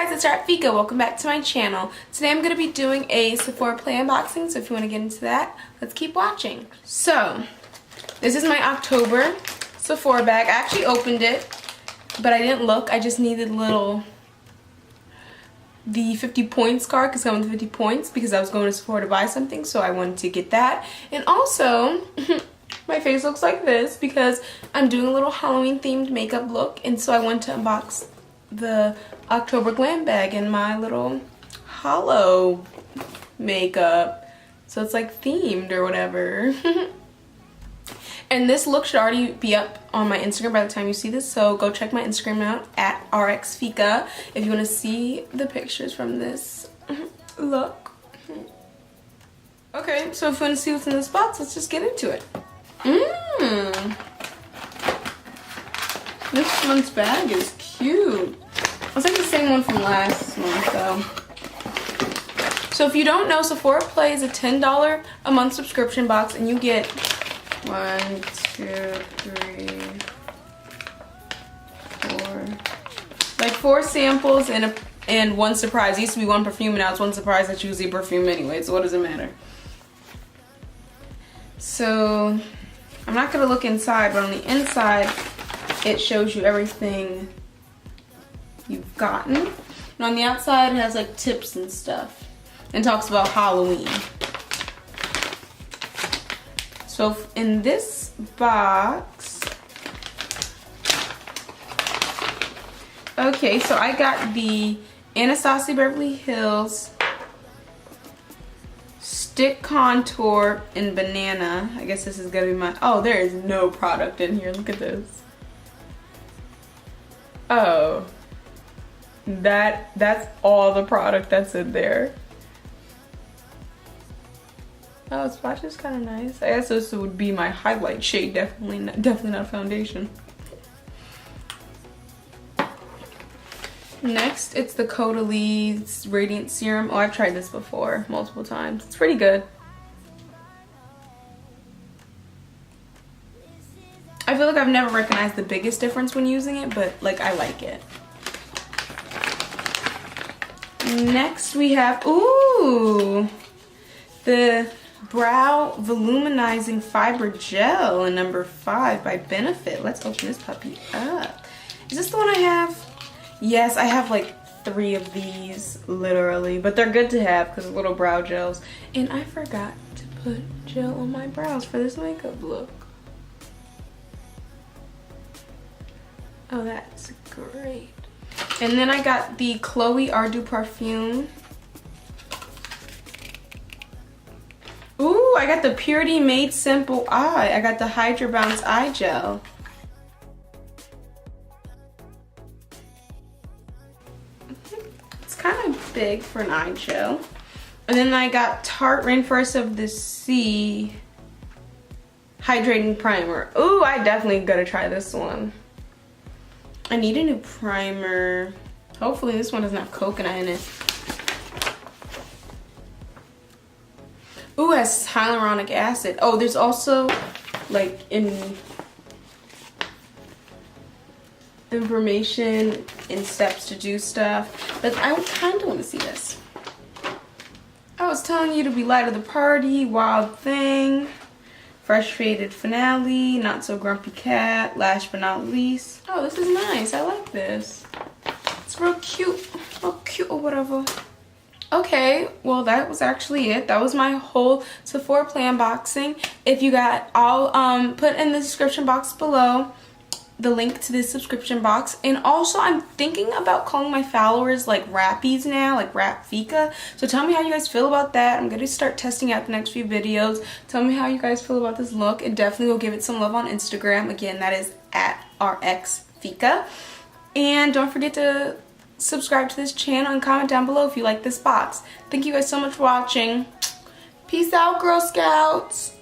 guys, it's Raffiqah. Welcome back to my channel. Today I'm going to be doing a Sephora Play unboxing, so if you want to get into that, let's keep watching. So, this is my October Sephora bag. I actually opened it, but I didn't look. I just needed the 50 points card because I wanted 50 points because I was going to Sephora to buy something, so I wanted to get that. And also, my face looks like this because I'm doing a little Halloween themed makeup look, and so I wanted to unbox the October glam bag in my little hollow makeup, so it's like themed or whatever. And this look should already be up on my Instagram by the time you see this, so go check my Instagram out at Rxfiqah if you want to see the pictures from this look. Okay, so if you want to see what's in this box, let's just get into it. This month's bag is cute. It's like the same one from last month though. So if you don't know, Sephora Play is a $10 a month subscription box, and you get 1, 2, 3, 4, like 4 samples and 1 surprise. It used to be 1 perfume, and now it's 1 surprise. That's usually a perfume anyway, so what does it matter? So I'm not gonna look inside, but on the inside it shows you everything you've gotten. And on the outside it has like tips and stuff and talks about Halloween. So in this box, okay, so I got the Anastasia Beverly Hills Stick Contour in Banana. I guess this is gonna be my, oh, there is no product in here. Look at this. Oh, that's all the product that's in there. Oh, splash is kind of nice. I guess this would be my highlight shade. Definitely not foundation. Next, it's the Caudalie Radiant Serum. Oh, I've tried this before multiple times. It's pretty good. I feel like I've never recognized the biggest difference when using it, but like I like it. Next we have, ooh, the Brow Voluminizing Fiber Gel in number 5 by Benefit. Let's open this puppy up. Is this the one I have? Yes, I have like 3 of these, literally, but they're good to have because little brow gels. And I forgot to put gel on my brows for this makeup look. Oh, that's great. And then I got the Chloe Ardu Parfum. Ooh, I got the Purity Made Simple Eye. I got the Hydra Bounce Eye Gel. It's kind of big for an eye gel. And then I got Tarte Rainforest of the Sea Hydrating Primer. Ooh, I definitely gotta try this one. I need a new primer. Hopefully this one doesn't have coconut in it. Ooh, it has hyaluronic acid. Oh, there's also like information and steps to do stuff. But I kind of want to see this. I was telling you to be light of the party, Wild Thing, Fresh Faded Finale, Not So Grumpy Cat, Last but not least. Oh, this is nice. I like this. It's real cute or whatever. Okay, well that was actually it. That was my whole Sephora Play unboxing. If you got, I'll put in the description box below the link to this subscription box. And also I'm thinking about calling my followers like Rappies now, like Raffiqah. So tell me how you guys feel about that. I'm going to start testing out the next few videos. Tell me how you guys feel about this look, and definitely will give it some love on Instagram. Again, that is at Rxfiqah. And don't forget to subscribe to this channel and comment down below if you like this box. Thank you guys so much for watching. Peace out, Girl Scouts.